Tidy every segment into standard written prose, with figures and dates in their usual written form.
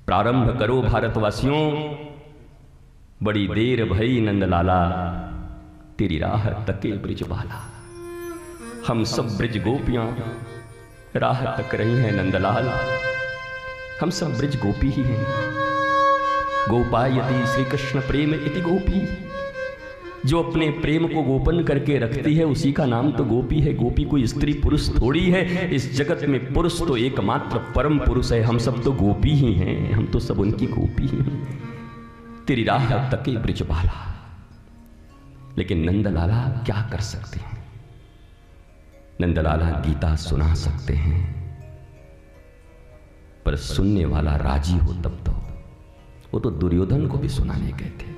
प्रारंभ करो भारतवासियों, बड़ी देर भई नंदलाला, तेरी राह तके ब्रिजबाला। हम सब ब्रिज गोपियां राह तक रही हैं नंदलाल, हम सब ब्रिज गोपी ही हैं। गोपायति श्री कृष्ण प्रेम इति गोपी, जो अपने प्रेम को गोपन करके रखती है उसी का नाम तो गोपी है। गोपी कोई स्त्री पुरुष थोड़ी है, इस जगत में पुरुष तो एकमात्र परम पुरुष है। हम सब तो गोपी ही हैं, हम तो सब उनकी गोपी ही हैं। तेरी राह तके ब्रिजबाला। लेकिन नंदलाला क्या कर सकते हैं? नंदलाला गीता सुना सकते हैं, पर सुनने वाला राजी हो तब तो। वो तो दुर्योधन को भी सुनाने गए थे,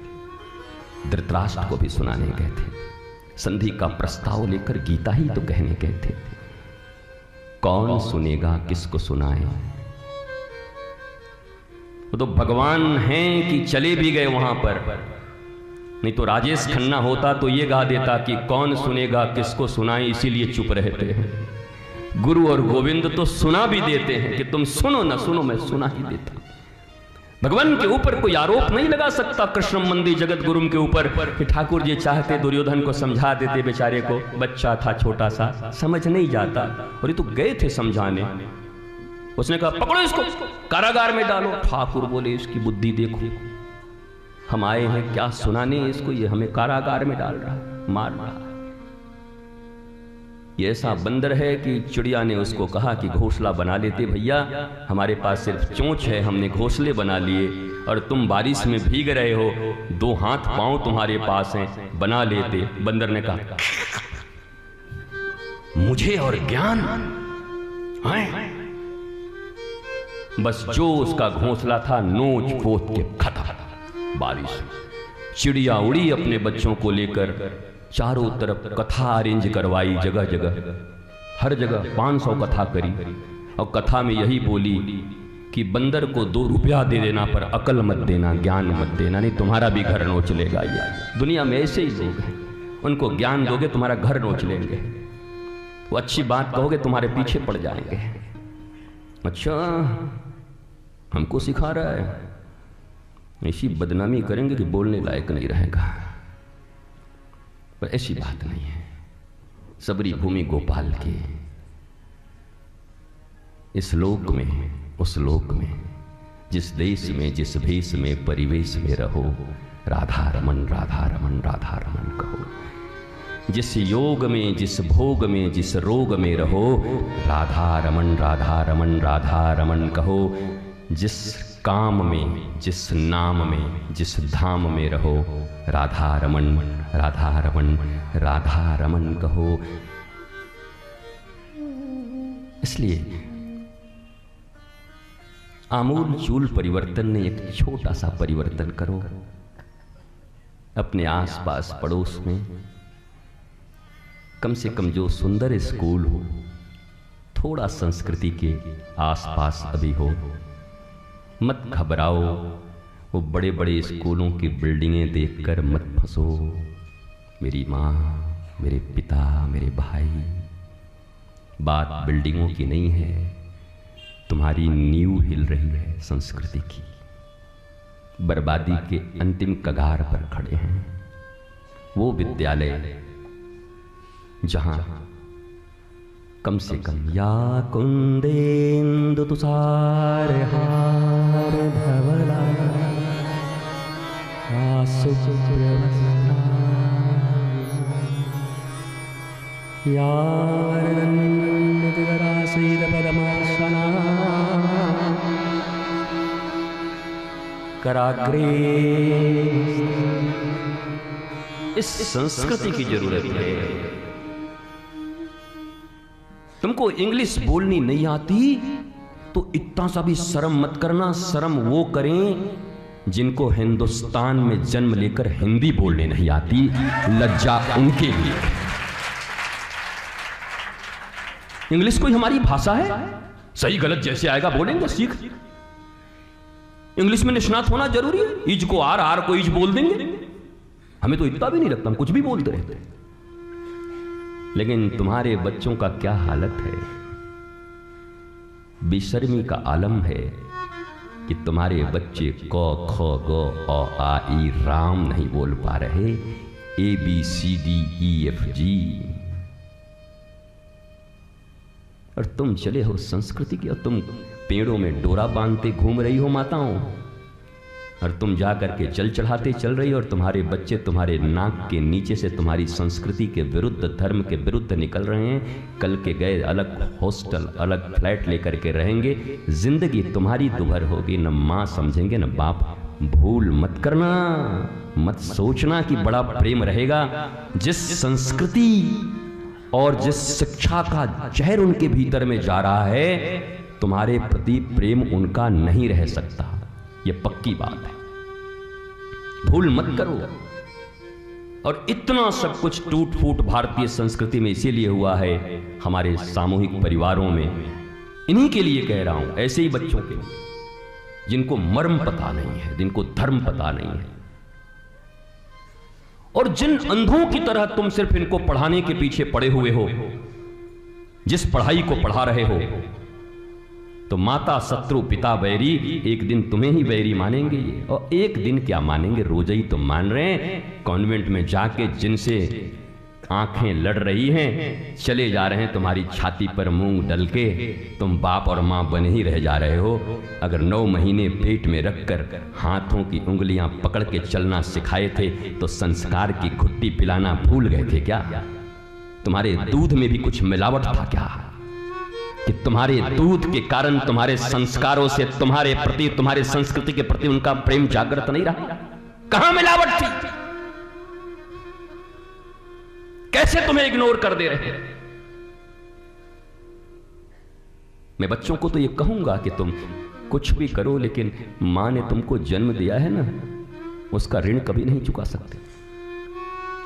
धृतराष्ट्र को भी सुनाने गए थे, संधि का प्रस्ताव लेकर गीता ही तो कहने गए थे। कौन सुनेगा, किसको सुनाए? वो तो भगवान हैं कि चले भी गए वहां पर। नहीं तो राजेश खन्ना होता तो ये गा देता कि कौन सुनेगा किसको सुनाए, इसीलिए चुप रहते हैं। गुरु और गोविंद तो सुना भी देते हैं कि तुम सुनो ना सुनो, मैं सुना ही देता। भगवान के ऊपर कोई आरोप नहीं लगा सकता कृष्ण मंदिर जगत गुरुम के ऊपर कि ठाकुर जी चाहते दुर्योधन को समझा देते, बेचारे को बच्चा था छोटा सा, समझ नहीं जाता। और ये तो गए थे समझाने, उसने कहा पकड़ो इसको कारागार में डालो। ठाकुर बोले इसकी बुद्धि देखो, हम आए हैं क्या सुनाने इसको, ये हमें कारागार में डाल रहा है, मार रहा है। ये ऐसा बंदर है कि चिड़िया ने उसको कहा कि घोंसला बना लेते भैया, हमारे पास सिर्फ चोंच है, हमने घोंसले बना लिए और तुम बारिश में भीग रहे हो, 2 हाथ पांव तुम्हारे पास हैं, बना लेते। बंदर ने कहा मुझे और ज्ञान है? बस जो उसका घोंसला था नोच पोत के खत्म। बारिश, चिड़िया उड़ी अपने बच्चों को लेकर, चारों तरफ कथा अरेंज करवाई, जगह जगह हर जगह 500 कथा करी। और कथा में यही बोली कि बंदर को 2 रुपया दे देना पर अकल मत देना, ज्ञान मत देना, नहीं तुम्हारा भी घर नोच लेगा। ये दुनिया में ऐसे ही लोग हैं, उनको ज्ञान दोगे तुम्हारा घर नोच लेंगे, वो अच्छी बात कहोगे तुम्हारे पीछे पड़ जाएंगे। अच्छा हमको सिखा रहा है, ऐसी बदनामी करेंगे कि बोलने लायक नहीं रहेगा। पर ऐसी बात नहीं है। सबरी भूमि गोपाल के इस लोक में, उस लोक में, जिस देश में, जिस भेष में, परिवेश में रहो, राधा रमन राधा रमन राधा रमन कहो। जिस योग में, जिस भोग में, जिस रोग में रहो, राधा रमन राधा रमन राधा रमन कहो। जिस काम में, जिस नाम में, जिस धाम में रहो, राधा रमन राधा रमन राधा रमन कहो। इसलिए आमूल चूल परिवर्तन ने एक छोटा सा परिवर्तन करो अपने आसपास पड़ोस में। कम से कम जो सुंदर स्कूल हो, थोड़ा संस्कृति के आसपास अभी हो, मत घबराओ। वो बड़े बड़े स्कूलों की बिल्डिंगें देखकर मत फंसो। मेरी माँ, मेरे पिता, मेरे भाई, बात बिल्डिंगों की नहीं है, तुम्हारी नींव हिल रही है संस्कृति की। बर्बादी के अंतिम कगार पर खड़े हैं वो विद्यालय जहां कम से कम या कुंदेन्दु तुषार हार धवला कराग्रे। इस संस्कृति की जरूरत है। तुमको इंग्लिश बोलनी नहीं आती तो इतना सा भी शर्म मत करना। शर्म वो करें जिनको हिंदुस्तान में जन्म लेकर हिंदी बोलने नहीं आती, लज्जा उनके लिए। इंग्लिश कोई हमारी भाषा है, सही गलत जैसे आएगा बोलेंगे, सीख। इंग्लिश में निष्णात होना जरूरी है। ईज को आर को ईज बोल देंगे, हमें तो इतना भी नहीं लगता, हम कुछ भी बोलते रहते। लेकिन तुम्हारे बच्चों का क्या हालत है, बेशर्मी का आलम है। कि तुम्हारे बच्चे क ख ग अ आ ई राम नहीं बोल पा रहे, ABCDEFG, और तुम चले हो संस्कृति की, और तुम पेड़ों में डोरा बांधते घूम रही हो माताओं, और तुम जा करके जल चढ़ाते चल रही हो, और तुम्हारे बच्चे तुम्हारे नाक के नीचे से तुम्हारी संस्कृति के विरुद्ध, धर्म के विरुद्ध निकल रहे हैं। कल के गए अलग हॉस्टल, अलग फ्लैट लेकर के रहेंगे, जिंदगी तुम्हारी दुभर होगी, न माँ समझेंगे न बाप। भूल मत करना, मत सोचना कि बड़ा प्रेम रहेगा। जिस संस्कृति और जिस शिक्षा का जहर उनके भीतर में जा रहा है, तुम्हारे प्रति प्रेम उनका नहीं रह सकता, ये पक्की बात है। भूल मत करो। और इतना सब कुछ टूट फूट भारतीय संस्कृति में इसीलिए हुआ है, हमारे सामूहिक परिवारों में। इन्हीं के लिए कह रहा हूं, ऐसे ही बच्चों के जिनको मर्म पता नहीं है, जिनको धर्म पता नहीं है, और जिन अंधों की तरह तुम सिर्फ इनको पढ़ाने के पीछे पड़े हुए हो, जिस पढ़ाई को पढ़ा रहे हो, तो माता शत्रु पिता बैरी, एक दिन तुम्हें ही बैरी मानेंगे ये। और एक दिन क्या मानेंगे, रोज ही तो मान रहे हैं। कॉन्वेंट में जाके जिनसे आंखें लड़ रही हैं, चले जा रहे हैं तुम्हारी छाती पर मूंग डल के, तुम बाप और माँ बने ही रह जा रहे हो। अगर 9 महीने पेट में रखकर हाथों की उंगलियां पकड़ के चलना सिखाए थे, तो संस्कार की घुट्टी पिलाना भूल गए थे क्या? तुम्हारे दूध में भी कुछ मिलावट था क्या, कि तुम्हारे दूध के कारण तुम्हारे संस्कारों से तुम्हारे प्रति, तुम्हारे संस्कृति के प्रति उनका प्रेम जागृत नहीं रहा? कहां मिलावट थी? कैसे तुम्हें इग्नोर कर दे रहे हैं? मैं बच्चों को तो ये कहूंगा कि तुम कुछ भी करो, लेकिन मां ने तुमको जन्म दिया है ना, उसका ऋण कभी नहीं चुका सकते।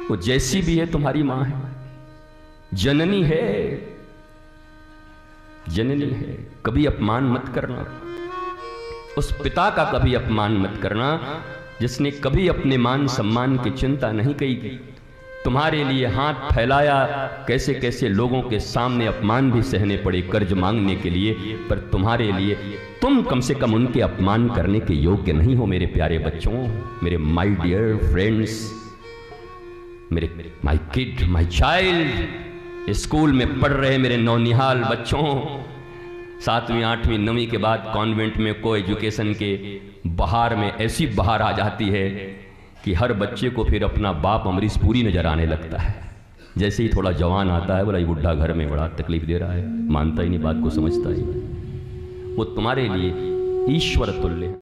वो जैसी भी है तुम्हारी मां है, जननी है, जननी है। कभी अपमान मत करना, उस पिता का कभी अपमान मत करना जिसने कभी अपने मान सम्मान की चिंता नहीं की। तुम्हारे लिए हाथ फैलाया, कैसे कैसे लोगों के सामने अपमान भी सहने पड़े कर्ज मांगने के लिए, पर तुम्हारे लिए तुम कम से कम उनके अपमान करने के योग्य नहीं हो। मेरे प्यारे बच्चों, मेरे माय डियर फ्रेंड्स, मेरे my kid, my child, school में पढ़ रहे मेरे नौनिहाल बच्चों, 7वीं 8वीं 9वीं के बाद कॉन्वेंट में को एजुकेशन के बहार में ऐसी बहार आ जाती है कि हर बच्चे को फिर अपना बाप अमरीश पुरी नजर आने लगता है। जैसे ही थोड़ा जवान आता है, बोला ये बुढ़ा घर में बड़ा तकलीफ दे रहा है, मानता ही नहीं बात को, समझता ही नहीं। वो तुम्हारे लिए ईश्वर तुल्य है।